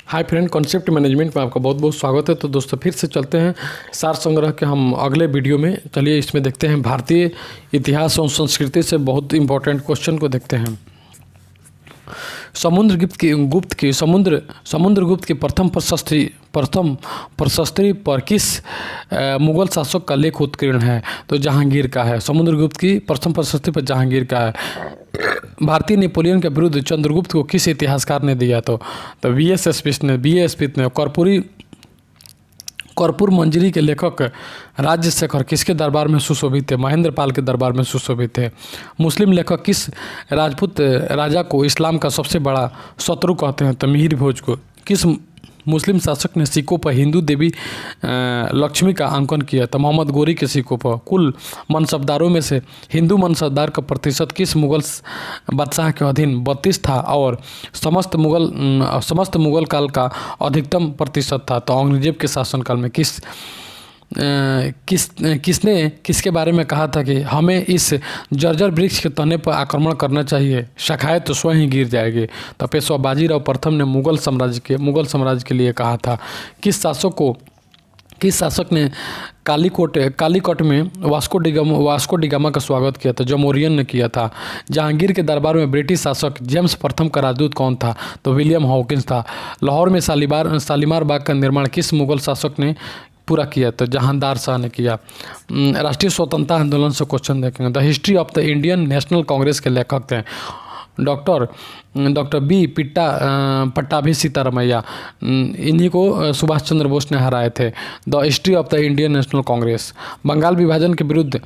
Hi friend, concept management में आपका बहुत बहुत स्वागत है। तो दोस्तों फिर से चलते हैं सार संग्रह के हम अगले वीडियो में। चलिए इसमें देखते हैं भारतीय इतिहास और संस्कृति से बहुत इंपॉर्टेंट क्वेश्चन को देखते हैं। समुद्रगुप्त की प्रथम प्रशस्ति पर किस मुगल शासक का लेख उत्कीर्ण है? तो जहांगीर का है। समुद्रगुप्त की प्रथम प्रशस्ति पर जहांगीर का है। भारतीय नेपोलियन के विरुद्ध चंद्रगुप्त को किस इतिहासकार ने दिया? तो वी.एस. स्मिथ ने। कर्पूर मंजरी के लेखक राजशेखर किसके दरबार में सुशोभित थे? महेंद्र पाल के दरबार में सुशोभित थे। मुस्लिम लेखक किस राजपूत राजा को इस्लाम का सबसे बड़ा शत्रु कहते हैं? तो मिहिर भोज को। किस मुस्लिम शासक ने सिक्कों पर हिंदू देवी लक्ष्मी का अंकन किया? तो मोहम्मद गोरी के सिक्कों पर। कुल मनसबदारों में से हिंदू मनसबदार का प्रतिशत किस मुगल बादशाह के अधीन 32 था और समस्त मुगल काल का अधिकतम प्रतिशत था? तो औरंगजेब के शासनकाल में। किसने किसके बारे में कहा था कि हमें इस जर्जर वृक्ष के तने पर आक्रमण करना चाहिए, शाखाएं तो स्वयं ही गिर जाएगी? तो पेशवा बाजीराव प्रथम ने मुगल साम्राज्य के लिए कहा था। किस शासक ने कालीकोट में वास्को डिगामा का स्वागत किया था? जमोरियन ने किया था। जहांगीर के दरबार में ब्रिटिश शासक जेम्स प्रथम का राजदूत कौन था? तो विलियम हॉकिंस था। लाहौर में शालीमार बाग का निर्माण किस मुगल शासक ने पूरा किया? तो जहांदार शाह ने किया। राष्ट्रीय स्वतंत्रता आंदोलन से क्वेश्चन देखेंगे। The history of the Indian National Congress के लेखक थे डॉक्टर बी पट्टाभी सीतारमैया। इन्हीं को सुभाष चंद्र बोस ने हराए थे। The history of the Indian National Congress. Bengal विभाजन के विरुद्ध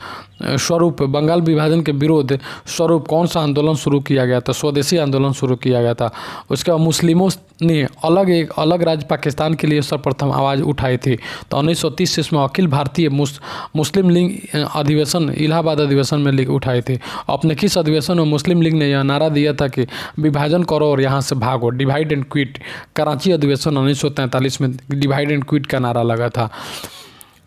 स्वरूप कौन सा आंदोलन शुरू किया गया था? स्वदेशी आंदोलन शुरू किया गया था। उसके बाद मुस्लिमों ने एक अलग राज्य पाकिस्तान के लिए सर्वप्रथम आवाज़ उठाई थी। तो 1930 इसमें अखिल भारतीय मुस्लिम लीग अधिवेशन इलाहाबाद अधिवेशन में उठाई थी। अपने किस अधिवेशन में मुस्लिम लीग ने यह नारा दिया था कि विभाजन करो और यहाँ से भागो, डिवाइड एंड क्विट? कराची अधिवेशन 1943 में डिवाइड एंड क्विट का नारा लगा था।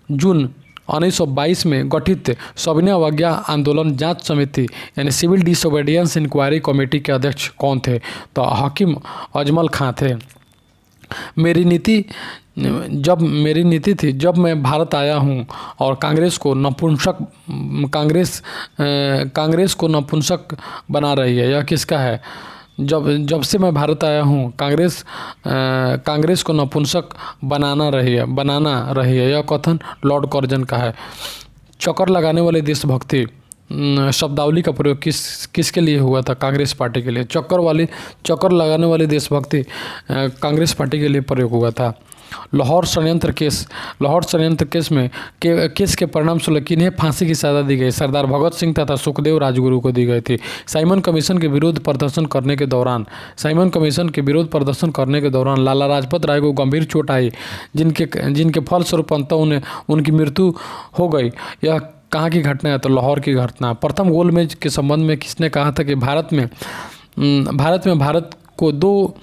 जून 1922 में गठित सविनय अवज्ञा आंदोलन जांच समिति यानी सिविल डिसोबीडियंस इंक्वायरी कमेटी के अध्यक्ष कौन थे? तो हकीम अजमल खां थे। मेरी नीति थी जब मैं भारत आया हूँ और कांग्रेस को नपुंसक बना रही है। यह किसका है? जब से मैं भारत आया हूँ कांग्रेस को नपुंसक बनाना रही है। यह कथन लॉर्ड कर्जन का है। चक्कर लगाने वाले देशभक्ति शब्दावली का प्रयोग किसके लिए हुआ था? कांग्रेस पार्टी के लिए। चक्कर लगाने वाली देशभक्ति कांग्रेस पार्टी के लिए प्रयोग हुआ था। लाहौर षड्यंत्र केस में केस के परिणाम स्वरूप किन्हें फांसी की सजा दी गई? सरदार भगत सिंह तथा सुखदेव राजगुरु को दी गई थी। साइमन कमीशन के विरोध प्रदर्शन करने के दौरान लाला लाजपत राय को गंभीर चोट आई, जिनके फलस्वरूप अंततः उनकी मृत्यु हो गई। यह कहाँ की घटना है? तो लाहौर की घटना। प्रथम गोलमेज के संबंध में किसने कहा था कि भारत को 2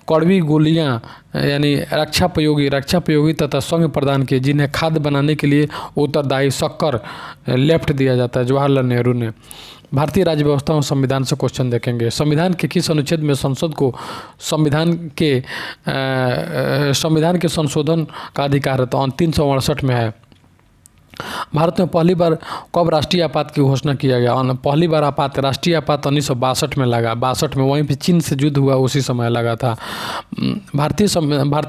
कड़वी गोलियां यानी रक्षापयोगी तथा संघ प्रदान किए, जिन्हें खाद्य बनाने के लिए उत्तरदायी शक्कर लेफ्ट दिया जाता है? जवाहरलाल नेहरू ने। भारतीय राज्य व्यवस्था और संविधान से क्वेश्चन देखेंगे। संविधान के किस अनुच्छेद में संसद को संविधान के संशोधन का अधिकार है? तो 368 में है। भारत में पहली बार कब राष्ट्रीय आपात की घोषणा किया गया? पहली बार राष्ट्रीय आपात 1962 में लगा। 62 में वहीं पे चीन से युद्ध हुआ, उसी समय लगा था। भारतीय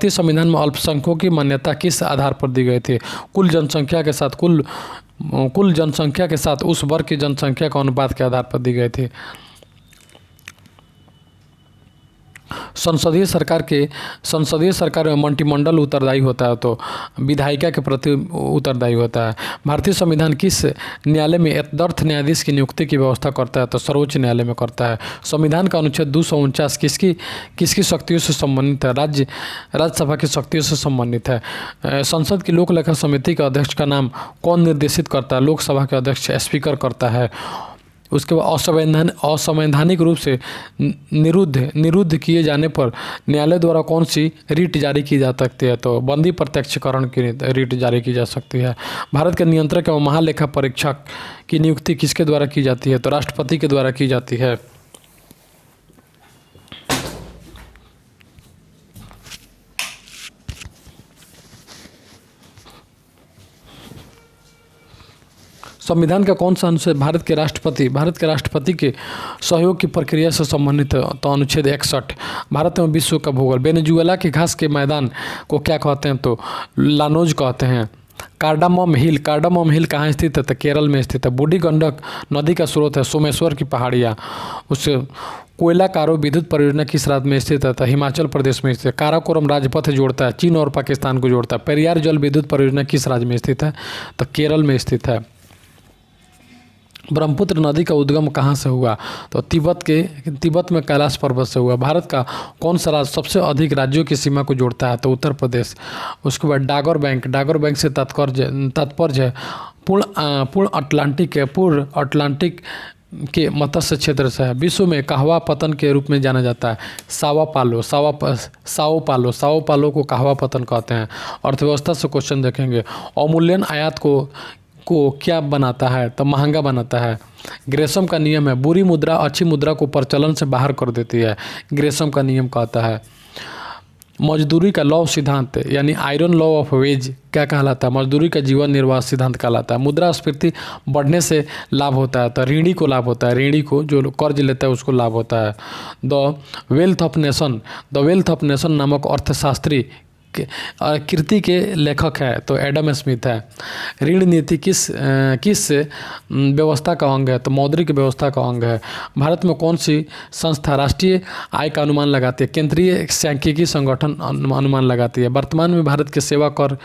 संविधान में अल्पसंख्यकों की मान्यता किस आधार पर दी गई थी? कुल जनसंख्या के साथ उस वर्ग की जनसंख्या का अनुपात के आधार पर दी गई थी। संसदीय सरकार में मंत्रिमंडल उत्तरदायी होता है, तो विधायिका के प्रति उत्तरदायी होता है। भारतीय संविधान किस न्यायालय में यथार्थ न्यायाधीश की नियुक्ति की व्यवस्था करता है? तो सर्वोच्च न्यायालय में करता है। संविधान का अनुच्छेद 249 किसकी शक्तियों से संबंधित है? राज्यसभा की शक्तियों से संबंधित है। संसद की लोक लेखा समिति के अध्यक्ष का नाम कौन निर्देशित करता है? लोकसभा के अध्यक्ष स्पीकर करता है। उसके बाद असंवैधानिक रूप से निरुद्ध किए जाने पर न्यायालय द्वारा कौन सी रिट जारी की जा सकती है? तो बंदी प्रत्यक्षकरण की रिट जारी की जा सकती है। भारत के नियंत्रक एवं महालेखा परीक्षक की नियुक्ति किसके द्वारा की जाती है? तो राष्ट्रपति के द्वारा की जाती है। संविधान का कौन सा अनुच्छेद भारत के राष्ट्रपति के सहयोग की प्रक्रिया से संबंधित है? तो अनुच्छेद 61। भारत में विश्व का भूगोल। वेनेजुएला के घास के मैदान को क्या कहते हैं? तो लानोज कहते हैं। कार्डामम हिल कहाँ स्थित है? तो केरल में स्थित है। बूढ़ी गंडक नदी का स्रोत है सोमेश्वर की पहाड़ियाँ। उससे कोयला कारो विद्युत परियोजना किस राज्य में स्थित है? तो हिमाचल प्रदेश में स्थित है। काराकोरम राजपथ जोड़ता है चीन और पाकिस्तान को जोड़ता है। पेरियार जल विद्युत परियोजना किस राज्य में स्थित है? तो केरल में स्थित है। ब्रह्मपुत्र नदी का उद्गम कहाँ से हुआ? तो तिब्बत में कैलाश पर्वत से हुआ। भारत का कौन सा राज्य सबसे अधिक राज्यों की सीमा को जोड़ता है? तो उत्तर प्रदेश। उसके बाद डागर बैंक से तात्पर्य है पूर्ण अटलांटिक के मत्स्य क्षेत्र से है। विश्व में कहवा पतन के रूप में जाना जाता है साओ पालो को कहवा पतन कहते हैं। अर्थव्यवस्था से क्वेश्चन देखेंगे। अवमूल्यन आयात को क्या बनाता है? तो महंगा बनाता है। ग्रेशम का नियम है बुरी मुद्रा अच्छी मुद्रा को प्रचलन से बाहर कर देती है। ग्रेशम का नियम कहता है। मजदूरी का लौ सिद्धांत यानी आयरन लॉ ऑफ वेज क्या कहलाता है? मजदूरी का जीवन निर्वाह सिद्धांत कहलाता है। मुद्रास्फीति बढ़ने से लाभ होता है तो ऋणी को लाभ होता है। ऋणी को जो कर्ज लेता है उसको लाभ होता है। द वेल्थ ऑफ नेशन नामक अर्थशास्त्री कृति के लेखक है तो एडम स्मिथ है। ऋण नीति किस व्यवस्था का अंग है? तो मौद्रिक व्यवस्था का अंग है। भारत में कौन सी संस्था राष्ट्रीय आय का अनुमान लगाती है? केंद्रीय सांख्यिकी संगठन अनुमान लगाती है। वर्तमान में भारत के सेवा कर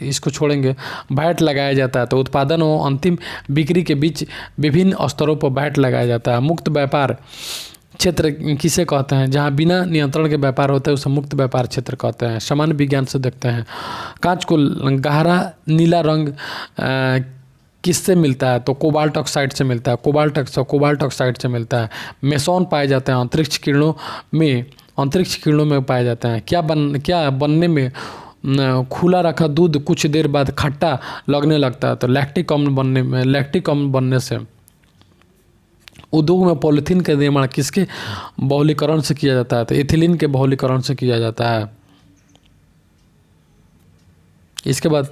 इसको छोड़ेंगे वैट लगाया जाता है तो उत्पादन और अंतिम बिक्री के बीच विभिन्न स्तरों पर वैट लगाया जाता है। मुक्त व्यापार क्षेत्र किसे कहते हैं? जहाँ बिना नियंत्रण के व्यापार होता है उसे मुक्त व्यापार क्षेत्र कहते हैं। सामान्य विज्ञान से देखते हैं। कांच को गहरा नीला रंग किससे मिलता है? तो कोबाल्ट ऑक्साइड से मिलता है। कोबाल्ट ऑक्साइड से मिलता है। मेसोन पाए जाते हैं अंतरिक्ष किरणों में पाए जाते हैं। क्या बनने में खुला रखा दूध कुछ देर बाद खट्टा लगने लगता है? तो लैक्टिक अम्ल बनने से। उद्योग में पॉलीथीन का निर्माण किसके बहुलीकरण से किया जाता है? तो एथिलीन के बहुलीकरण से किया जाता है। इसके बाद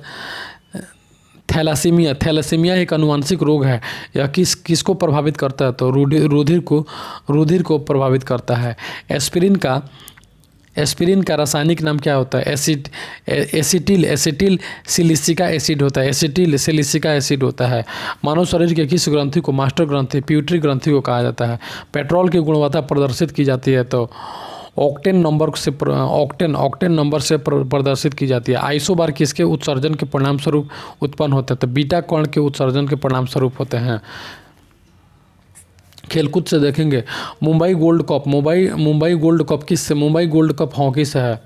थैलासीमिया एक आनुवंशिक रोग है। यह किसको प्रभावित करता है? तो रुधिर को प्रभावित करता है। एस्पिरिन का रासायनिक नाम क्या होता है? एसिटिल सिलिसिका एसिड होता है। एसिटिल सिलिसिका एसिड होता है। मानव शरीर के किस ग्रंथि को मास्टर ग्रंथि प्यूटरी ग्रंथि को कहा जाता है? पेट्रोल की गुणवत्ता प्रदर्शित की जाती है तो ऑक्टेन नंबर से प्रदर्शित की जाती है। आइसोबार किसके उत्सर्जन के परिणाम स्वरूप उत्पन्न होते हैं? तो बीटा कण के उत्सर्जन के परिणाम स्वरूप होते हैं। खेलकूद से देखेंगे। मुंबई गोल्ड कप किससे? मुंबई गोल्ड कप हॉकी से है।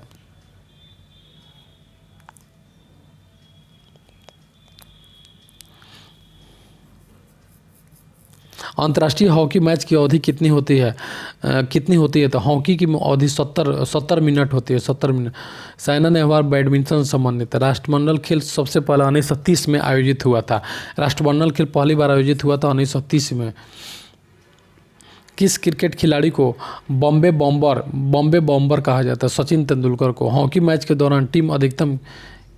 अंतर्राष्ट्रीय हॉकी मैच की अवधि कितनी होती है? तो हॉकी की अवधि 70 मिनट होती है। 70 मिनट। साइना नेहवाल बैडमिंटन से संबंधित है। राष्ट्रमंडल खेल सबसे पहले 1930 में आयोजित हुआ था। राष्ट्रमंडल खेल पहली बार आयोजित हुआ था 1930 में। किस क्रिकेट खिलाड़ी को बॉम्बे बॉम्बर कहा जाता है? सचिन तेंदुलकर को। हॉकी मैच के दौरान टीम अधिकतम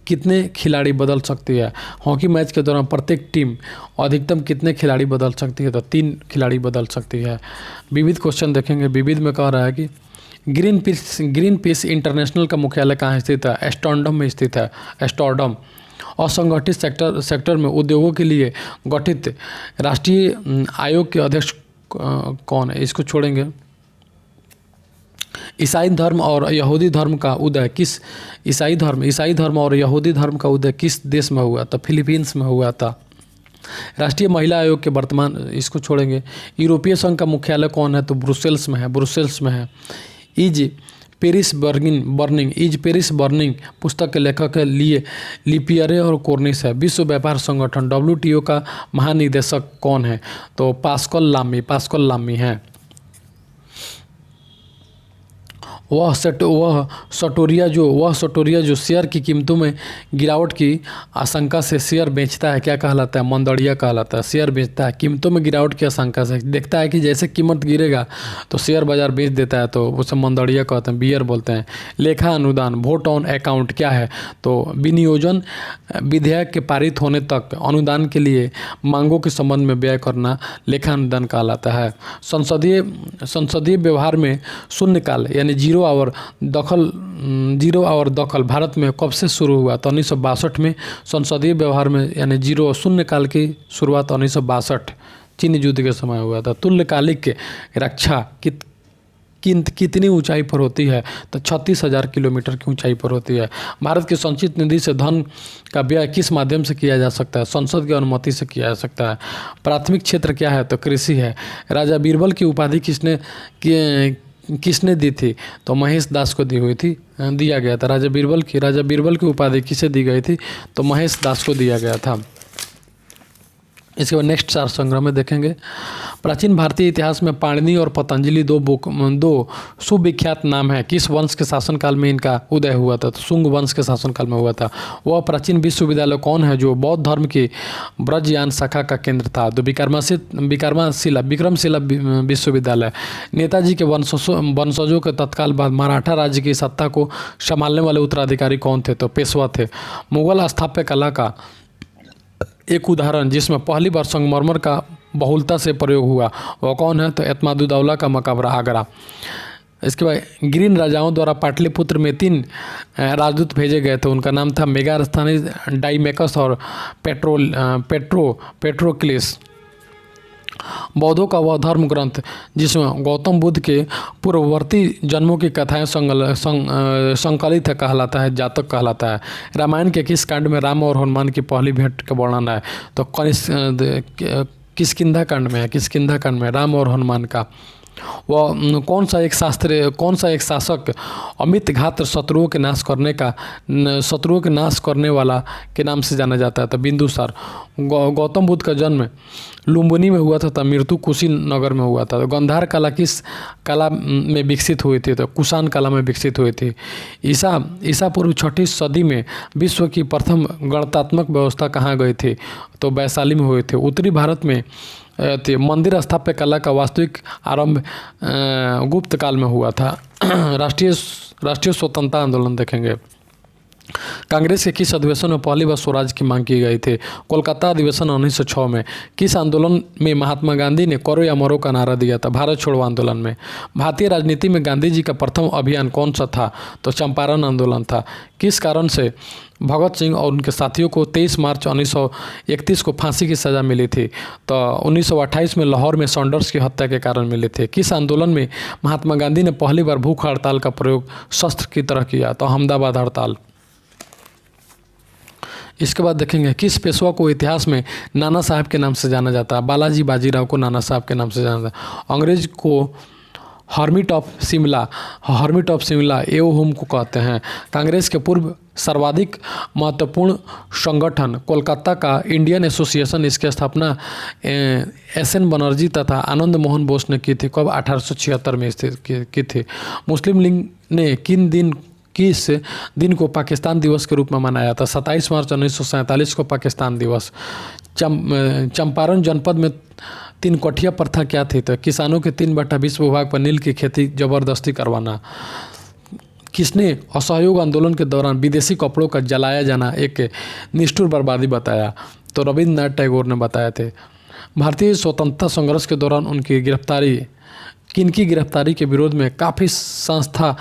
कितने खिलाड़ी बदल सकती है? हॉकी मैच के दौरान प्रत्येक टीम अधिकतम कितने खिलाड़ी बदल सकती है? तो 3 खिलाड़ी बदल सकती है। विविध क्वेश्चन देखेंगे। विविध में कह रहा है कि ग्रीन पीस इंटरनेशनल का मुख्यालय कहाँ स्थित है? एस्टर्डम में स्थित है। एस्टर्डम। असंगठित सेक्टर में उद्योगों के लिए गठित राष्ट्रीय आयोग के अध्यक्ष कौन है? इसको छोड़ेंगे। ईसाई धर्म और यहूदी धर्म का उदय किस देश में हुआ? तो फिलीपींस में हुआ था। राष्ट्रीय महिला आयोग के वर्तमान इसको छोड़ेंगे। यूरोपीय संघ का मुख्यालय कौन है? तो ब्रुसेल्स में है। इज पेरिस बर्निंग पुस्तक के लेखक है लिपियरे और कोर्निस है। विश्व व्यापार संगठन WTO का महानिदेशक कौन है? तो पास्कल लामी है। वह सटोरिया जो शेयर की कीमतों में गिरावट की आशंका से शेयर बेचता है, क्या कहलाता है? मंदड़िया कहलाता है। शेयर बेचता है कीमतों में गिरावट की आशंका से, देखता है कि जैसे कीमत गिरेगा तो शेयर बाजार बेच देता है, तो उसे मंदड़िया कहते हैं, बियर बोलते हैं। लेखा अनुदान, वोट ऑन अकाउंट क्या है? तो विनियोजन विधेयक के पारित होने तक अनुदान के लिए मांगों के संबंध में व्यय करना लेखा अनुदान कहलाता है। संसदीय व्यवहार में शून्यकाल यानी जीरो आवर दखल भारत में कब से शुरू हुआ? तो 1962 में संसदीय व्यवहार में यानी जीरो शून्यकाल की शुरुआत 1962 चीनी युद्ध के समय हुआ था। तुल्यकालिक रक्षा कितनी ऊंचाई पर होती है? तो 36,000 किलोमीटर की ऊंचाई पर होती है। भारत की संचित निधि से धन का व्यय किस माध्यम से किया जा सकता है? संसद की अनुमति से किया जा सकता है। प्राथमिक क्षेत्र क्या है? तो कृषि है। राजा बीरबल की उपाधि किसने दी थी? तो महेश दास को दिया गया था। राजा बीरबल की उपाधि किसे दी गई थी? तो महेश दास को दिया गया था। इसके बाद नेक्स्ट 4 संग्रह में देखेंगे। प्राचीन भारतीय इतिहास में पाणिनि और पतंजलि दो सुविख्यात नाम है। किस वंश के शासनकाल में इनका उदय हुआ था? तो शुंग वंश के शासनकाल में हुआ था। वह प्राचीन विश्वविद्यालय कौन है जो बौद्ध धर्म की ब्रजयान शाखा का केंद्र था? तो विक्रमशिला विश्वविद्यालय। नेताजी के वंशजों के तत्काल बाद मराठा राज्य की सत्ता को संभालने वाले उत्तराधिकारी कौन थे? तो पेशवा थे। मुगल स्थापत्य कला का एक उदाहरण जिसमें पहली बार संगमरमर का बहुलता से प्रयोग हुआ वह कौन है? तो एतमादुद्दौला का मकबरा आगरा। इसके बाद ग्रीन राजाओं द्वारा पाटलिपुत्र में 3 राजदूत भेजे गए थे। उनका नाम था मेगास्थानी, डाइमेकस और पेट्रोक्लिस। बौद्धों का वह धर्म ग्रंथ जिसमें गौतम बुद्ध के पूर्ववर्ती जन्मों की कथाएं संकलित है कहलाता है जातक कहलाता है। रामायण के किस कांड में राम और हनुमान की पहली भेंट का वर्णन है? तो किष्किंधा कांड में राम और हनुमान का। वह कौन सा एक शासक अमित घात शत्रुओं के नाश करने वाला के नाम से जाना जाता है? तो बिंदुसार। गौतम बुद्ध का जन्म लुम्बिनी में हुआ था, मृत्यु कुशीनगर में हुआ था। तो गंधार कला किस कला में विकसित हुई थी? तो कुषाण कला में विकसित हुई थी। ईसा पूर्व 6वीं सदी में विश्व की प्रथम गणतात्मक व्यवस्था कहाँ गई थी? तो वैशाली में हुए थे। उत्तरी भारत में मंदिर स्थापत्य कला का वास्तविक आरंभ गुप्त काल में हुआ था। राष्ट्रीय स्वतंत्रता आंदोलन देखेंगे। कांग्रेस के किस अधिवेशन में पहली बार स्वराज की मांग की गई थी? कोलकाता अधिवेशन 1906 में। किस आंदोलन में महात्मा गांधी ने करो या मरो का नारा दिया था? भारत छोड़ो आंदोलन में। भारतीय राजनीति में गांधी जी का प्रथम अभियान कौन सा था? तो चंपारण आंदोलन था। किस कारण से भगत सिंह और उनके साथियों को 23 मार्च 1931 को फांसी की सज़ा मिली थी? तो 1928 में लाहौर में सॉन्डर्स की हत्या के कारण मिले थे। किस आंदोलन में महात्मा गांधी ने पहली बार भूख हड़ताल का प्रयोग शस्त्र की तरह किया? तो अहमदाबाद हड़ताल। इसके बाद देखेंगे किस पेशवा को इतिहास में नाना साहब के नाम से जाना जाता है? बालाजी बाजीराव को नाना साहब के नाम से जाना जाता है। अंग्रेज को हर्मिट ऑफ शिमला एओ को कहते हैं। कांग्रेस के पूर्व सर्वाधिक महत्वपूर्ण संगठन कोलकाता का इंडियन एसोसिएशन, इसकी स्थापना एस.एन. बनर्जी तथा आनंद मोहन बोस ने की थी। कब? 1876 में की थी। मुस्लिम लीग ने किस दिन को पाकिस्तान दिवस के रूप में मनाया था? 27 मार्च 1947 को पाकिस्तान दिवस। चंपारण जनपद में 3 कठिया प्रथा क्या थी? तो किसानों के 3/20 भूभाग पर नील की खेती जबरदस्ती करवाना। किसने असहयोग आंदोलन के दौरान विदेशी कपड़ों का जलाया जाना एक निष्ठुर बर्बादी बताया? तो रविन्द्रनाथ टैगोर ने बताए थे। भारतीय स्वतंत्रता संघर्ष के दौरान उनकी किनकी गिरफ्तारी के विरोध में काफ़ी संस्था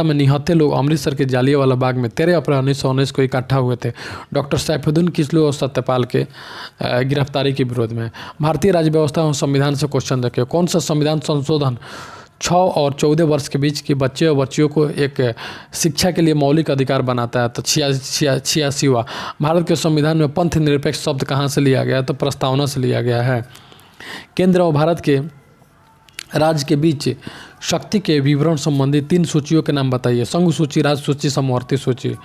में निहत्थे लोग अमृतसर के जालियांवाला बाग में 13 अप्रैल 1919 को इकट्ठा हुए थे डॉक्टर सैफुद्दीन किसलू और सत्यपाल के गिरफ्तारी के विरोध में। भारतीय राज्य व्यवस्था और संविधान से क्वेश्चन देखिए। कौन सा संविधान संशोधन 6 और 14 वर्ष के बीच के बच्चे और बच्चियों को एक शिक्षा के लिए मौलिक अधिकार बनाता है? तो 86वां। भारत के संविधान में पंथ निरपेक्ष शब्द कहाँ से लिया गया? तो प्रस्तावना से लिया गया है। केंद्र और भारत के राज्य के बीच शक्ति के विवरण संबंधी 3 सूचियों के नाम बताइए। संघ सूची, राज्य सूची, समवर्ती सूची।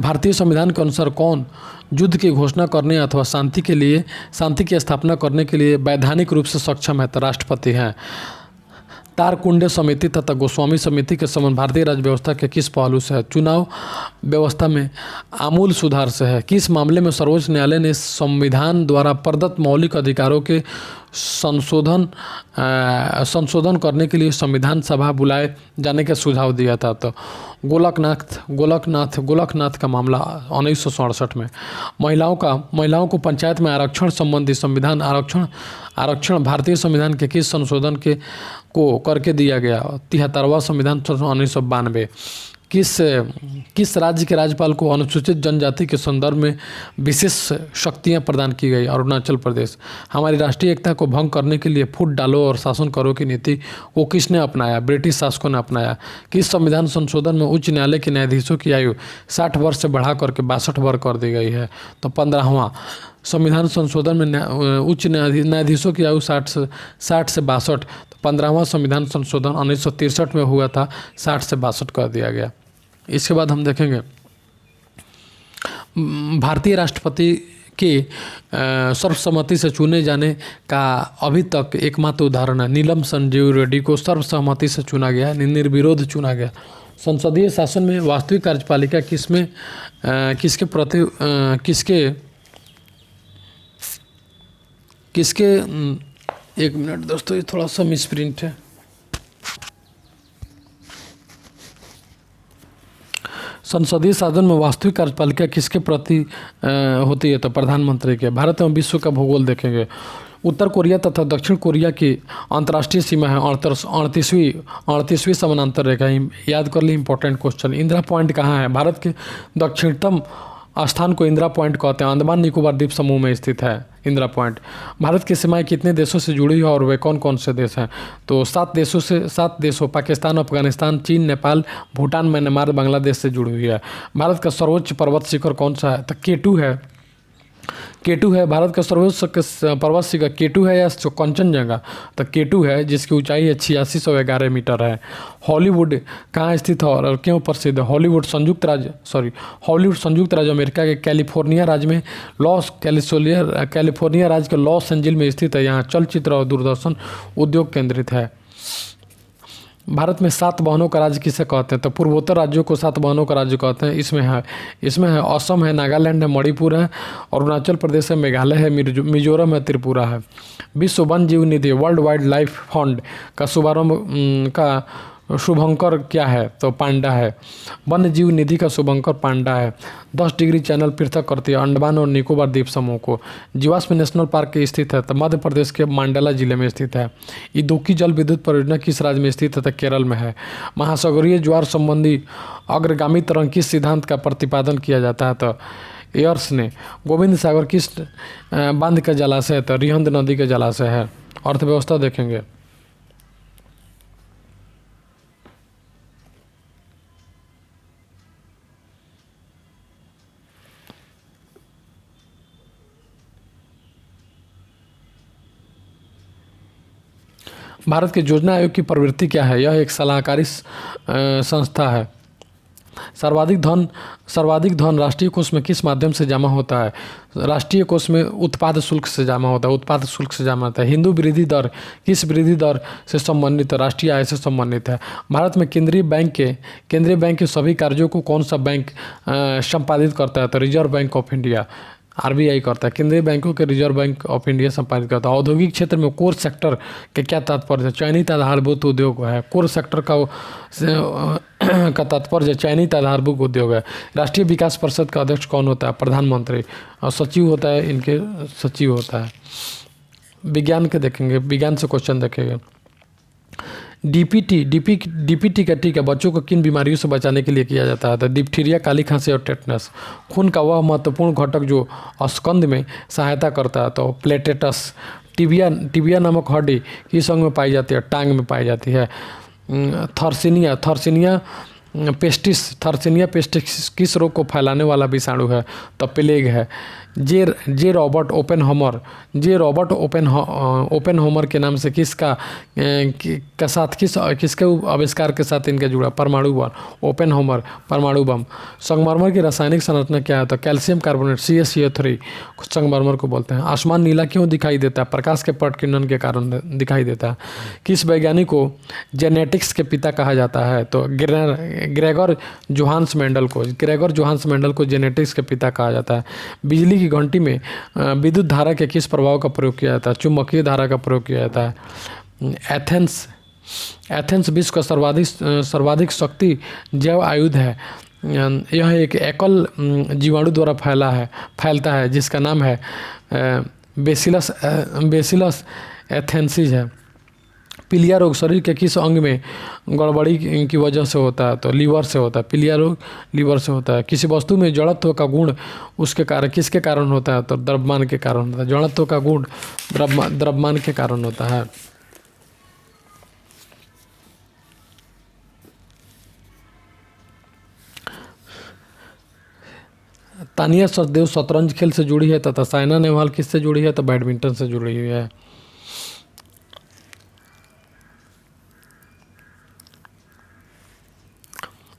भारतीय संविधान के अनुसार कौन युद्ध की घोषणा करने अथवा शांति की स्थापना करने के लिए वैधानिक रूप से सक्षम है? तो राष्ट्रपति हैं। तारकुंडे समिति तथा गोस्वामी समिति के संबंध भारतीय राज्य व्यवस्था के किस पहलू से है? चुनाव व्यवस्था में आमूल सुधार से है। किस मामले में सर्वोच्च न्यायालय ने संविधान द्वारा प्रदत्त मौलिक अधिकारों के संशोधन करने के लिए संविधान सभा बुलाए जाने का सुझाव दिया था? तो गोलकनाथ का मामला 1967 में। महिलाओं को पंचायत में आरक्षण संबंधी संविधान आरक्षण भारतीय संविधान के किस संशोधन को करके दिया गया? 73वां संविधान 1992। किस राज्य के राज्यपाल को अनुसूचित जनजाति के संदर्भ में विशेष शक्तियां प्रदान की गई? अरुणाचल प्रदेश। हमारी राष्ट्रीय एकता को भंग करने के लिए फूट डालो और शासन करो की नीति को किसने अपनाया? ब्रिटिश शासकों ने अपनाया। किस संविधान संशोधन में उच्च न्यायालय के न्यायाधीशों की आयु 60 वर्ष से बढ़ा करके 62 वर्ष कर दी गई है? तो 15वां संविधान संशोधन में उच्च न्यायाधीशों की आयु 60 से 62। तो 15वां संविधान संशोधन 1963 में हुआ था, 60 से 62 कर दिया गया। इसके बाद हम देखेंगे भारतीय राष्ट्रपति के सर्वसम्मति से चुने जाने का अभी तक एकमात्र उदाहरण है। नीलम संजीव रेड्डी को सर्वसम्मति से चुना गया, निर्विरोध चुना गया। संसदीय शासन में वास्तविक कार्यपालिका किसके एक मिनट दोस्तों, ये थोड़ा सा मिसप्रिंट है। संसदीय शासन में वास्तविक कार्यपालिका किसके प्रति होती है? तो प्रधानमंत्री के। भारत एवं विश्व का भूगोल देखेंगे। उत्तर कोरिया तथा दक्षिण कोरिया की अंतर्राष्ट्रीय सीमा है 38वीं समानांतर रेखा। याद कर ली, इंपॉर्टेंट क्वेश्चन। इंदिरा पॉइंट कहाँ है? भारत के दक्षिणतम स्थान को इंदिरा पॉइंट कहते हैं। अंडमान निकोबार द्वीप समूह में स्थित है इंदिरा पॉइंट। भारत की सीमाएं कितने देशों से जुड़ी है और वे कौन कौन से देश हैं? तो 7 देशों पाकिस्तान, अफगानिस्तान, चीन, नेपाल, भूटान, म्यांमार, बांग्लादेश से जुड़ी हुई है। भारत का सर्वोच्च पर्वत शिखर कौन सा है? तो K2 है। भारत का सर्वोच्च पर्वत शिखर K2 है या कंचनजंगा? तो K2 है, जिसकी ऊंचाई है 8611 मीटर है। हॉलीवुड कहाँ स्थित है और क्यों प्रसिद्ध है? हॉलीवुड संयुक्त राज्य अमेरिका के कैलिफोर्निया राज्य में कैलिफोर्निया राज्य के लॉस एंजिल्स में स्थित है। यहाँ चलचित्र और दूरदर्शन उद्योग केंद्रित है। भारत में 7 बहनों का राज्य किसे कहते हैं? तो पूर्वोत्तर राज्यों को 7 बहनों का राज्य कहते हैं। इसमें है असम है, नागालैंड है, मणिपुर है, अरुणाचल प्रदेश है, मेघालय है, मिजोरम है, त्रिपुरा है। विश्व वन जीव निधि वर्ल्ड वाइल्ड लाइफ फंड का शुभारंभ का शुभंकर क्या है? तो पांडा है। वन्य जीव निधि का शुभंकर पांडा है। 10 डिग्री चैनल पृथक करती है अंडमान और निकोबार द्वीप समूह को। जीवाश्म नेशनल पार्क स्थित है? तो मध्य प्रदेश के मंडला जिले में स्थित है। इदुक्की जल विद्युत परियोजना किस राज्य में स्थित है? तो केरल में है। महासागरीय ज्वार संबंधी अग्रगामी तरंग किस सिद्धांत का प्रतिपादन किया जाता है? तो एयर्स ने। गोविंद सागर किस बांध का जलाशय है? तो रिहंद नदी का जलाशय है। अर्थव्यवस्था देखेंगे। भारत के योजना आयोग की प्रवृत्ति क्या है? यह एक सलाहकारी संस्था है। सर्वाधिक धन राष्ट्रीय कोष में किस माध्यम से जमा होता है? राष्ट्रीय कोष में उत्पाद शुल्क से जमा होता है। हिंदू वृद्धि दर किस वृद्धि दर से संबंधित है? राष्ट्रीय आय से संबंधित है। भारत में केंद्रीय बैंक के सभी कार्यों को कौन सा बैंक संपादित करता है? तो reserve bank of India RBI करता है। केंद्रीय बैंकों के रिजर्व बैंक ऑफ इंडिया संपादित करता है। औद्योगिक क्षेत्र में कोर सेक्टर के क्या तात्पर्य है? चयनित आधारभूत उद्योग है। कोर सेक्टर का तात्पर्य चयनित आधारभूत उद्योग है। राष्ट्रीय विकास परिषद का अध्यक्ष कौन होता है? प्रधानमंत्री। और सचिव होता है, इनके सचिव होता है। विज्ञान के देखेंगे, विज्ञान से क्वेश्चन देखेंगे। DPT का टीका बच्चों को किन बीमारियों से बचाने के लिए किया जाता है? तो डिप्थीरिया, काली खांसी और टेटनस। खून का वह महत्वपूर्ण घटक जो स्कंद में सहायता करता है? तो प्लेटेटस। टिबिया नामक हड्डी किस अंग में पाई जाती है? टांग में पाई जाती है। थर्सिनिया पेस्टिस किस रोग को फैलाने वाला विषाणु है? तो प्लेग है। जे रॉबर्ट ओपेनहाइमर के नाम से किसका के साथ किसके आविष्कार के साथ इनका जुड़ा? परमाणु बम। ओपेनहाइमर परमाणु बम। संगमरमर की रासायनिक संरचना क्या है? तो कैल्शियम कार्बोनेट CaCO3 संगमरमर को बोलते हैं। आसमान नीला क्यों दिखाई देता है? प्रकाश के पटकिरण के कारण दिखाई देता है। किस वैज्ञानिक को जेनेटिक्स के पिता कहा जाता है? तो ग्रेगर जोहान्स मेंडल को जेनेटिक्स के पिता कहा जाता है। बिजली की घंटी में विद्युत धारा के किस प्रभाव का प्रयोग किया जाता है? चुंबकीय धारा का प्रयोग किया जाता है। एथेंस विश्व का सर्वाधिक शक्ति जैव आयुध है। यह एक एकल जीवाणु द्वारा फैलता है जिसका नाम है बेसिलस एथेंसिस है। पीलिया रोग शरीर के किस अंग में गड़बड़ी की वजह से होता है? तो लीवर से होता है। पीलिया रोग लीवर से होता है। किसी वस्तु में जड़त्व का गुण किसके कारण होता है? तो द्रव्यमान के कारण होता है। जड़त्व का गुण द्रव्यमान के कारण होता है। तानिया सचदेव शतरंज खेल से जुड़ी है तथा साइना नेहवाल किससे जुड़ी है? तो बैडमिंटन से जुड़ी हुई है।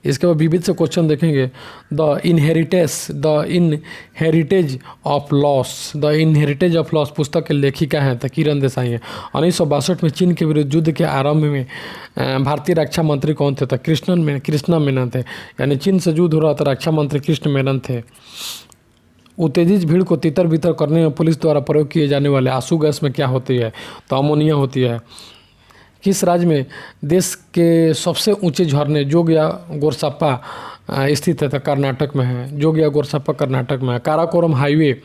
इसके बाद विविध से क्वेश्चन देखेंगे। द इनहेरिटेज ऑफ लॉस पुस्तक के लेखिका हैं तो किरण देसाई हैं। 1962 में चीन के विरुद्ध युद्ध के आरंभ में भारतीय रक्षा मंत्री कौन थे? तो कृष्णा मेनन थे। यानी चीन से युद्ध हो रहा था, रक्षा मंत्री कृष्ण मेनन थे। उत्तेजित भीड़ को तितर बितर करने में पुलिस द्वारा प्रयोग किए जाने वाले आंसू गैस में क्या होती है? तो अमोनिया होती है। किस राज्य में देश के सबसे ऊंचे झरने जोगिया गोरसप्पा स्थित है? तो कर्नाटक में है। जोगिया गोरसप्पा कर्नाटक में है। काराकोरम हाईवे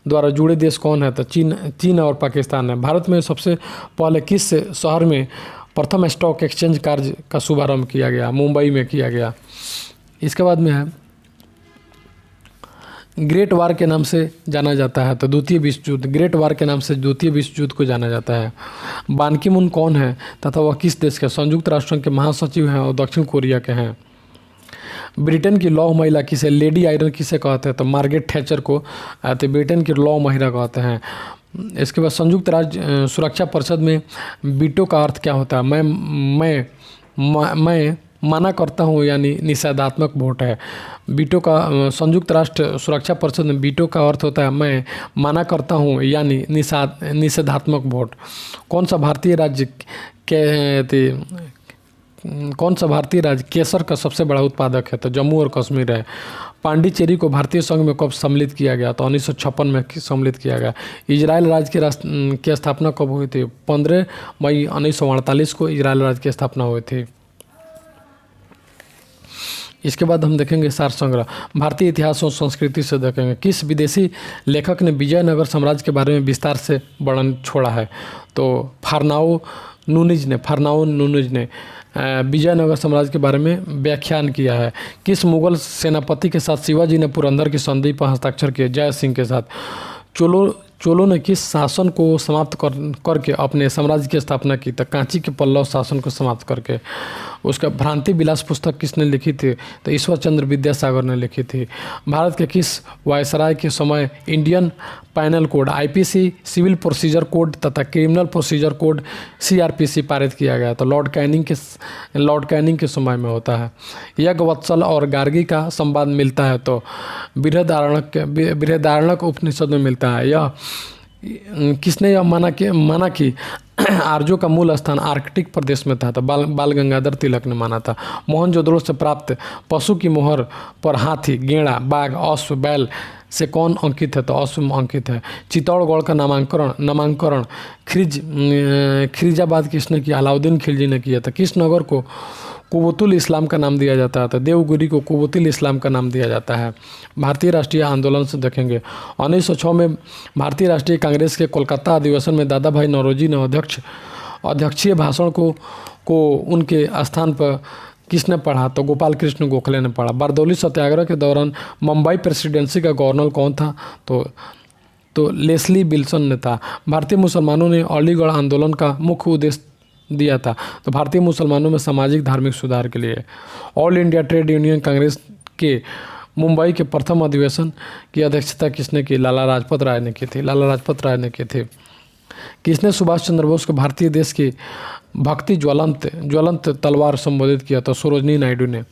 द्वारा जुड़े देश कौन है? तो चीन और पाकिस्तान है। भारत में सबसे पहले किस शहर में प्रथम स्टॉक एक्सचेंज कार्य का शुभारंभ किया गया? मुंबई में किया गया। इसके बाद में है ग्रेट वार के नाम से जाना जाता है तो द्वितीय विश्व युद्ध। ग्रेट वार के नाम से द्वितीय विश्व युद्ध को जाना जाता है। बान की मून कौन है तथा वह किस देश के? संयुक्त राष्ट्र संघ के महासचिव हैं और दक्षिण कोरिया के हैं। ब्रिटेन की लौह महिला किसे? लेडी आयरन किसे कहते हैं? तो मार्गरेट थैचर को तो ब्रिटेन की लौह महिला कहते हैं। इसके बाद संयुक्त राज्य सुरक्षा परिषद में वीटो का अर्थ क्या होता है? मैं मना करता हूँ यानी निषेधात्मक वोट है। वीटो का संयुक्त राष्ट्र सुरक्षा परिषद में वीटो का अर्थ होता है मैं मना करता हूँ यानी निषेधात्मक वोट। कौन सा भारतीय राज्य केसर का सबसे बड़ा उत्पादक है? तो जम्मू और कश्मीर है। पांडिचेरी को भारतीय संघ में कब सम्मिलित किया गया? तो 1956 में सम्मिलित किया गया। इजराइल राज्य की स्थापना कब हुई थी? 15 मई 1948 को इजराइल राज्य की स्थापना हुई थी। इसके बाद हम देखेंगे सार संग्रह। भारतीय इतिहास और संस्कृति से देखेंगे। किस विदेशी लेखक ने विजयनगर साम्राज्य के बारे में विस्तार से वर्णन छोड़ा है? तो फर्नाओ नूनिज ने विजयनगर साम्राज्य के बारे में व्याख्यान किया है। किस मुगल सेनापति के साथ शिवाजी ने पुरंदर की संधि पर हस्ताक्षर किए? जय सिंह के साथ। चोलों ने किस शासन को समाप्त करके अपने साम्राज्य की स्थापना की? तो कांची के पल्लव शासन को समाप्त करके। उसका भ्रांति विलास पुस्तक किसने लिखी थी? तो ईश्वर चंद्र विद्यासागर ने लिखी थी। भारत के किस वायसराय के समय Indian penal code IPC, civil procedure code तथा क्रिमिनल प्रोसीजर कोड CRPC पारित किया गया? तो लॉर्ड कैनिंग के समय में होता है। याज्ञवल्क्य और गार्गी का संवाद मिलता है तो बृहदारण्यक उपनिषद में मिलता है। यह किसने यह माना कि आर्यों का मूल स्थान आर्कटिक प्रदेश में था? तो बाल गंगाधर तिलक ने माना था। मोहनजोदड़ो से प्राप्त पशु की मोहर पर हाथी, गेंडा, बाघ, अश्व, बैल से कौन अंकित है? तो अश्व अंकित है। चित्तौड़गढ़ का नामांकरण खिरीजाबाद किसने किया? अलाउद्दीन खिलजी ने किया था। किस नगर को कुवतुल इस्लाम का नाम दिया जाता है? तो देवगिरी को कुवतुल इस्लाम का नाम दिया जाता है। भारतीय राष्ट्रीय आंदोलन से देखेंगे। 1906 में भारतीय राष्ट्रीय कांग्रेस के कोलकाता अधिवेशन में दादा भाई नौरोजी ने अध्यक्षीय भाषण को उनके स्थान पर किसने पढ़ा? तो गोपाल कृष्ण गोखले ने पढ़ा। बारदौली सत्याग्रह के दौरान मुंबई प्रेसिडेंसी का गवर्नर कौन था? तो लेस्ली विल्सन ने था। भारतीय मुसलमानों ने अलीगढ़ आंदोलन का मुख्य उद्देश्य दिया था? तो भारतीय मुसलमानों में सामाजिक धार्मिक सुधार के लिए। All India trade union Congress के मुंबई के प्रथम अधिवेशन की अध्यक्षता किसने की? लाला लाजपत राय ने की थी। लाला लाजपत राय ने की थी। किसने सुभाष चंद्र बोस को भारतीय देश की भक्ति ज्वलंत ज्वलंत तलवार संबोधित किया? तो सरोजनी नायडू ने।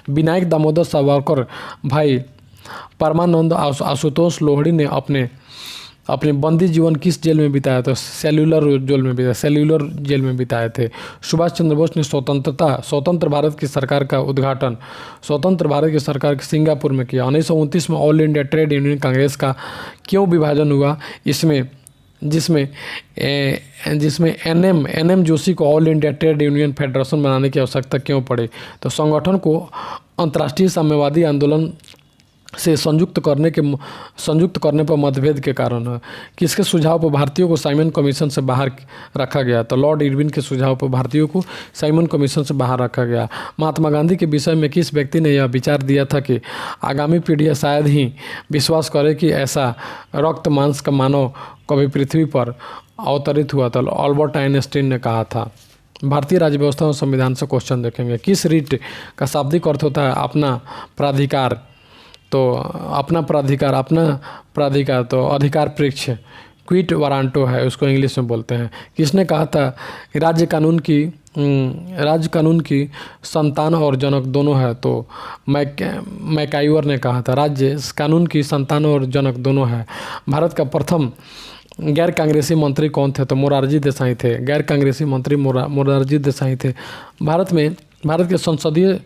विनायक दामोदर सावरकर भाई परमानंद आशुतोष लोहड़ी ने अपने बंदी जीवन किस जेल में बिताया? तो सेल्यूलर जेल में बिताए थे। सुभाष चंद्र बोस ने स्वतंत्र भारत की सरकार का उद्घाटन स्वतंत्र भारत की सरकार के सिंगापुर में किया। 1929 में all India trade union Congress का क्यों विभाजन हुआ? जिसमें एनएम जोशी को all India trade union federation बनाने की आवश्यकता क्यों पड़ी? तो संगठन को अंतर्राष्ट्रीय साम्यवादी आंदोलन से संयुक्त करने पर मतभेद के कारण है। किसके सुझाव पर भारतीयों को साइमन कमीशन से बाहर रखा गया? तो लॉर्ड इरविन के सुझाव पर भारतीयों को साइमन कमीशन से बाहर रखा गया। महात्मा गांधी के विषय में किस व्यक्ति ने यह विचार दिया था कि आगामी पीढ़ियां शायद ही विश्वास करे कि ऐसा रक्त मांस का मानव कभी पृथ्वी पर अवतरित हुआ था? अल्बर्ट आइंस्टीन ने कहा था। भारतीय राज्य व्यवस्था और संविधान से क्वेश्चन देखेंगे। किस रीट का शाब्दिक अर्थ होता है अपना प्राधिकार? तो अपना प्राधिकार तो अधिकार पृक्ष क्विट वारंटो है, उसको इंग्लिश में बोलते हैं। किसने कहा था राज्य कानून की संतान और जनक दोनों है? तो मैकाइवर ने कहा था राज्य कानून की संतान और जनक दोनों है। भारत का प्रथम गैर कांग्रेसी मंत्री कौन थे? तो मोरारजी देसाई थे। गैर कांग्रेसी मंत्री मोरारजी देसाई थे। भारत के संसदीय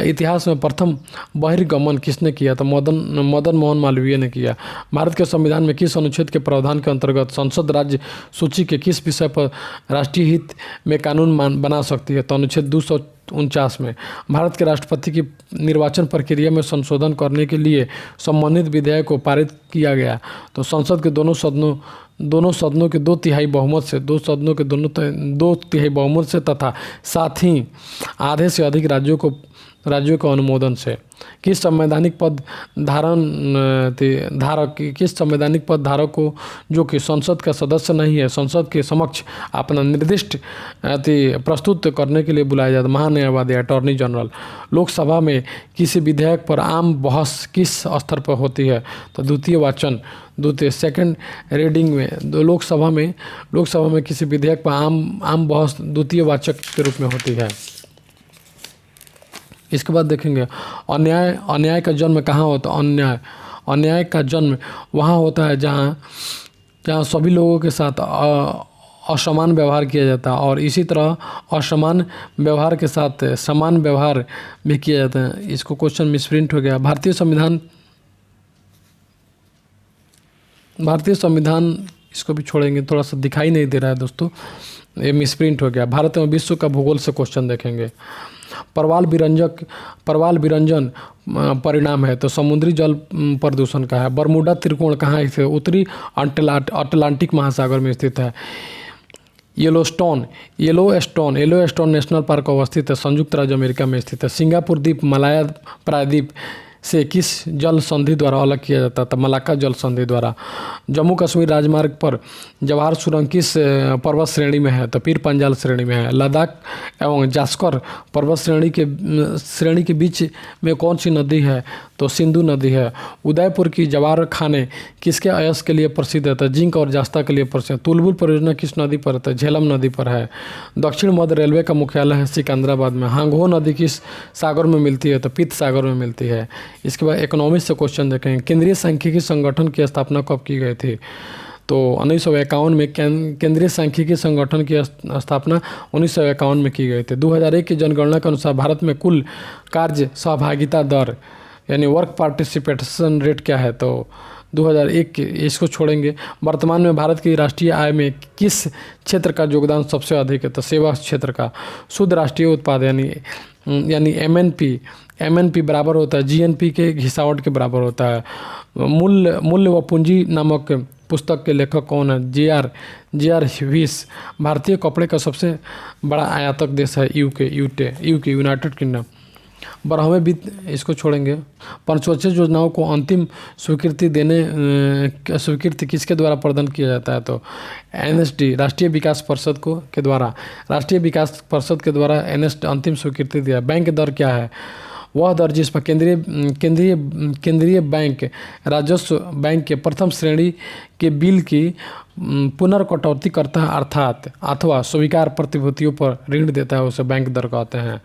इतिहास में प्रथम बहिर्गमन किसने किया? तो मदन मोहन मालवीय ने किया। भारत के संविधान में किस अनुच्छेद के प्रावधान के अंतर्गत संसद राज्य सूची के किस विषय पर राष्ट्रीय हित में कानून बना सकती है? तो अनुच्छेद 249 में। भारत के राष्ट्रपति की निर्वाचन प्रक्रिया में संशोधन करने के लिए संबंधित विधेयक को पारित किया गया। तो संसद के दोनों सदनों के 2/3 बहुमत से तथा साथ ही आधे से अधिक राज्यों के अनुमोदन से। किस संवैधानिक पद धारक को जो कि संसद का सदस्य नहीं है संसद के समक्ष अपना निर्दिष्ट प्रस्तुत करने के लिए बुलाया जाता? महान्यायवादी अटॉर्नी जनरल। लोकसभा में किसी विधेयक पर आम बहस किस स्तर पर होती है? तो सेकंड रीडिंग में लोकसभा में किसी विधेयक पर आम बहस द्वितीय वाचक के रूप में होती है। इसके बाद देखेंगे अन्याय का जन्म कहाँ होता है? अन्याय का जन्म वहाँ होता है जहाँ सभी लोगों के साथ असमान व्यवहार किया जाता है और इसी तरह असमान व्यवहार के साथ समान व्यवहार भी किया जाता है। इसको क्वेश्चन मिसप्रिंट हो गया। भारतीय संविधान इसको भी छोड़ेंगे, थोड़ा सा दिखाई नहीं दे रहा है दोस्तों, ये मिसप्रिंट हो गया। भारत में विश्व का भूगोल से क्वेश्चन देखेंगे। परवाल विरंजन परिणाम है? तो समुद्री जल प्रदूषण का है। बरमूडा त्रिकोण कहाँ स्थित है? उत्तरी अटलांटिक महासागर में स्थित है। येलोस्टोन नेशनल पार्क अवस्थित है, संयुक्त राज्य अमेरिका में स्थित है। सिंगापुर द्वीप मलाया प्रायद्वीप से किस जल संधि द्वारा अलग किया जाता था? मलाक्का जल संधि द्वारा। जम्मू कश्मीर राजमार्ग पर जवाहर सुरंग किस पर्वत श्रेणी में है? तो पीर पंजाल श्रेणी में है। लद्दाख एवं जास्कर पर्वत श्रेणी के बीच में कौन सी नदी है? तो सिंधु नदी है। उदयपुर की जवार खाने किसके अयस्क के लिए प्रसिद्ध है? तो जिंक और जास्ता के लिए प्रसिद्ध है। तुलबुल परियोजना किस नदी पर है? तो झेलम नदी पर है। दक्षिण मध्य रेलवे का मुख्यालय है सिकंदराबाद में। हांगहो नदी किस सागर में मिलती है? तो पित्त सागर में मिलती है। इसके बाद इकोनॉमिक्स से क्वेश्चन देखेंगे। केंद्रीय सांख्यिकी संगठन की स्थापना कब की गई थी? तो 1951 में केंद्रीय सांख्यिकी संगठन की स्थापना 1951 में की गई थी। 2001 की जनगणना के अनुसार भारत में कुल कार्य सहभागिता दर यानी वर्क पार्टिसिपेशन रेट क्या है? तो 2001 के, इसको छोड़ेंगे। वर्तमान में भारत की राष्ट्रीय आय में किस क्षेत्र का योगदान सबसे अधिक है? तो सेवा क्षेत्र का। शुद्ध राष्ट्रीय उत्पाद यानी एमएनपी बराबर होता है जीएनपी के घिसावट के बराबर होता है। मूल्य व पूंजी नामक पुस्तक के लेखक कौन है? जे.आर. ह्यूइस। भारतीय कपड़े का सबसे बड़ा आयातक देश है यूके यूनाइटेड किंगडम। 12वें वित्त, इसको छोड़ेंगे। पंचवर्षीय योजनाओं को अंतिम स्वीकृति किसके द्वारा प्रदान किया जाता है? तो एनएसडी राष्ट्रीय विकास परिषद के द्वारा अंतिम स्वीकृति दिया। बैंक दर क्या है? वह दर जिस पर केंद्रीय केंद्रीय बैंक राजस्व बैंक के प्रथम श्रेणी के बिल की पुनर्कटौती करता है अर्थात अथवा स्वीकार प्रतिभूतियों पर ऋण देता है, उसे बैंक दर कहते हैं।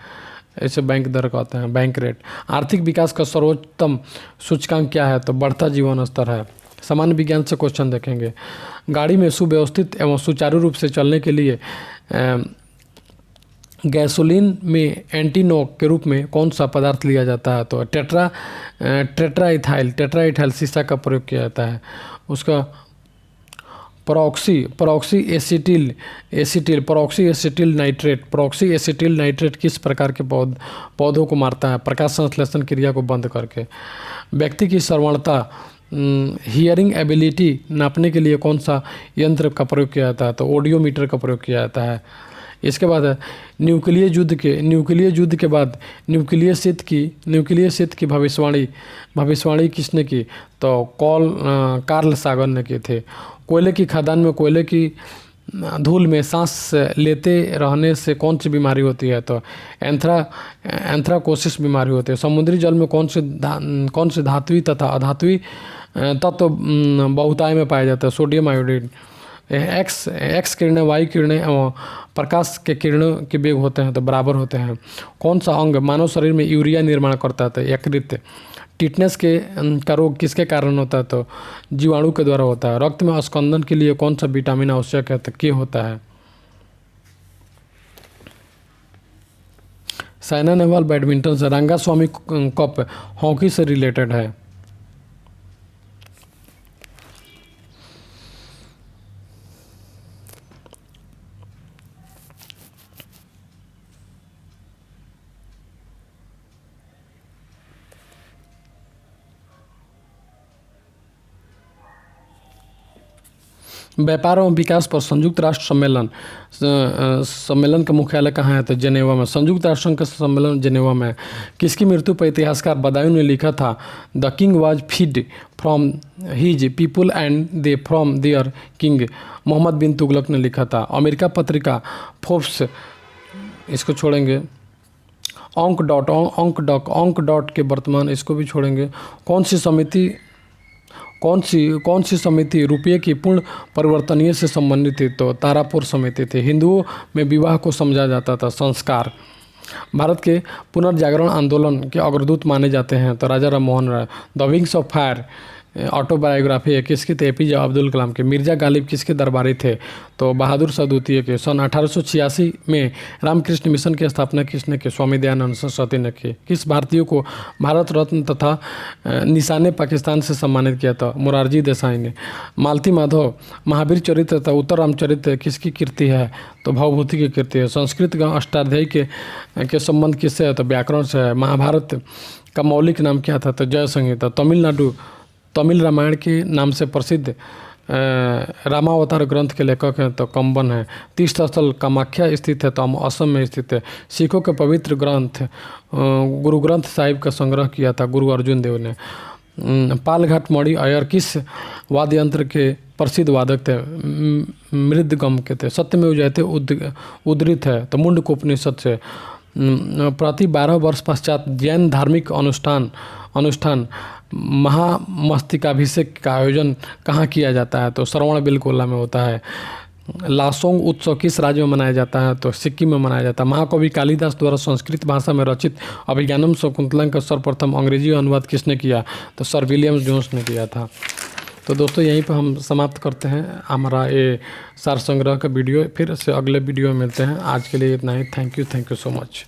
ऐसे बैंक दर कहते हैं, बैंक रेट। आर्थिक विकास का सर्वोत्तम सूचकांक क्या है? तो बढ़ता जीवन स्तर है। सामान्य विज्ञान से क्वेश्चन देखेंगे। गाड़ी में सुव्यवस्थित एवं सुचारू रूप से चलने के लिए गैसोलीन में एंटीनॉक के रूप में कौन सा पदार्थ लिया जाता है? तो टेट्राइथाइल शीशा का प्रयोग किया जाता है। उसका परऑक्सी एसिटिल नाइट्रेट किस प्रकार के पौधों को मारता है? प्रकाश संश्लेषण क्रिया को बंद करके। व्यक्ति की श्रवणता हियरिंग एबिलिटी नापने के लिए कौन सा यंत्र का प्रयोग किया जाता है? तो ऑडियोमीटर का प्रयोग किया जाता है। इसके बाद न्यूक्लियर युद्ध के बाद न्यूक्लियर शीत की भविष्यवाणी किसने की? तो कार्ल सागर ने की थे। कोयले की खदान में कोयले की धूल में सांस लेते रहने से कौन सी बीमारी होती है? तो एंथ्राकोसिस बीमारी होती है। समुद्री जल में कौन से धात्विक तथा अधात्विक तत्व बहुतायत में पाया जाता है? Sodium iodine. एक्स किरणें वायु किरणें एवं प्रकाश के किरणों के वेग होते हैं तो बराबर होते हैं। कौन सा अंग मानव शरीर में यूरिया निर्माण करता है? तो यकृत। टिटनेस का रोग किसके कारण होता है? तो जीवाणु के द्वारा होता है। रक्त में स्कंदन के लिए कौन सा विटामिन आवश्यक है? तो के होता है। साइना नेहवाल बैडमिंटन से। रंगास्वामी कप हॉकी से रिलेटेड है। व्यापार एवं विकास पर संयुक्त राष्ट्र सम्मेलन का मुख्यालय कहाँ है? तो जेनेवा में। संयुक्त राष्ट्र संघ का सम्मेलन जेनेवा में। किसकी मृत्यु पर इतिहासकार बदायूं ने लिखा था the king was feed from his people and they from their king? Mohammad bin Tughlaq ने लिखा था। अमेरिका पत्रिका फोर्ब्स, इसको छोड़ेंगे। अंक डॉट के वर्तमान, इसको भी छोड़ेंगे। कौन सी समिति रुपये की पूर्ण परिवर्तनीय से संबंधित थी? तो तारापुर समिति थी। हिंदुओं में विवाह को समझा जाता था संस्कार। भारत के पुनर्जागरण आंदोलन के अग्रदूत माने जाते हैं तो Raja Ram Mohan Roy. The wings of fire autobiography है किसकी? तो एपीजे अब्दुल कलाम के। मिर्जा गालिब किसके दरबारी थे? तो बहादुर शाह द्वितीय के। सन 1886 में रामकृष्ण मिशन की स्थापना किसने की? स्वामी दयानंद सरस्वती ने की। किस भारतीय को भारत रत्न तथा निशाने पाकिस्तान से सम्मानित किया था? मोरारजी देसाई ने। मालती माधव महावीर चरित्र तथा उत्तर रामचरित्र किसकी कृति है? तो भवभूति की कृति है। संस्कृत का अष्टाध्यायी के संबंध किससे है? तो व्याकरण से है। महाभारत का मौलिक नाम क्या था? तो जय संहिता। तमिल रामायण के नाम से प्रसिद्ध रामावतार ग्रंथ के लेखक हैं तो कंबन है। तीर्थ स्थल कामाख्या स्थित है तो असम में स्थित है। सिखों के पवित्र ग्रंथ गुरु ग्रंथ साहिब का संग्रह किया था गुरु अर्जुन देव ने। पालघाट मणि अय्यर किस वाद्य यंत्र के प्रसिद्ध वादक थे? मृदगम के थे। सत्यमेव जयते उद्धृत है तो मुंडकोपनिषद से। प्रति 12 वर्ष पश्चात जैन धार्मिक अनुष्ठान महामस्तिकाभिषेक का आयोजन कहाँ किया जाता है? तो श्रवणबेलगोला में होता है। लासोंग उत्सव किस राज्य में मनाया जाता है? तो सिक्किम में मनाया जाता है। महाकवि कालिदास द्वारा संस्कृत भाषा में रचित अभिज्ञानम शकुंतलम का सर्वप्रथम अंग्रेजी अनुवाद किसने किया? तो सर विलियम जोन्स ने किया था। तो दोस्तों यहीं पर हम समाप्त करते हैं हमारा ये सार संग्रह का वीडियो। फिर से अगले वीडियो में मिलते हैं। आज के लिए इतना ही। Thank you so much.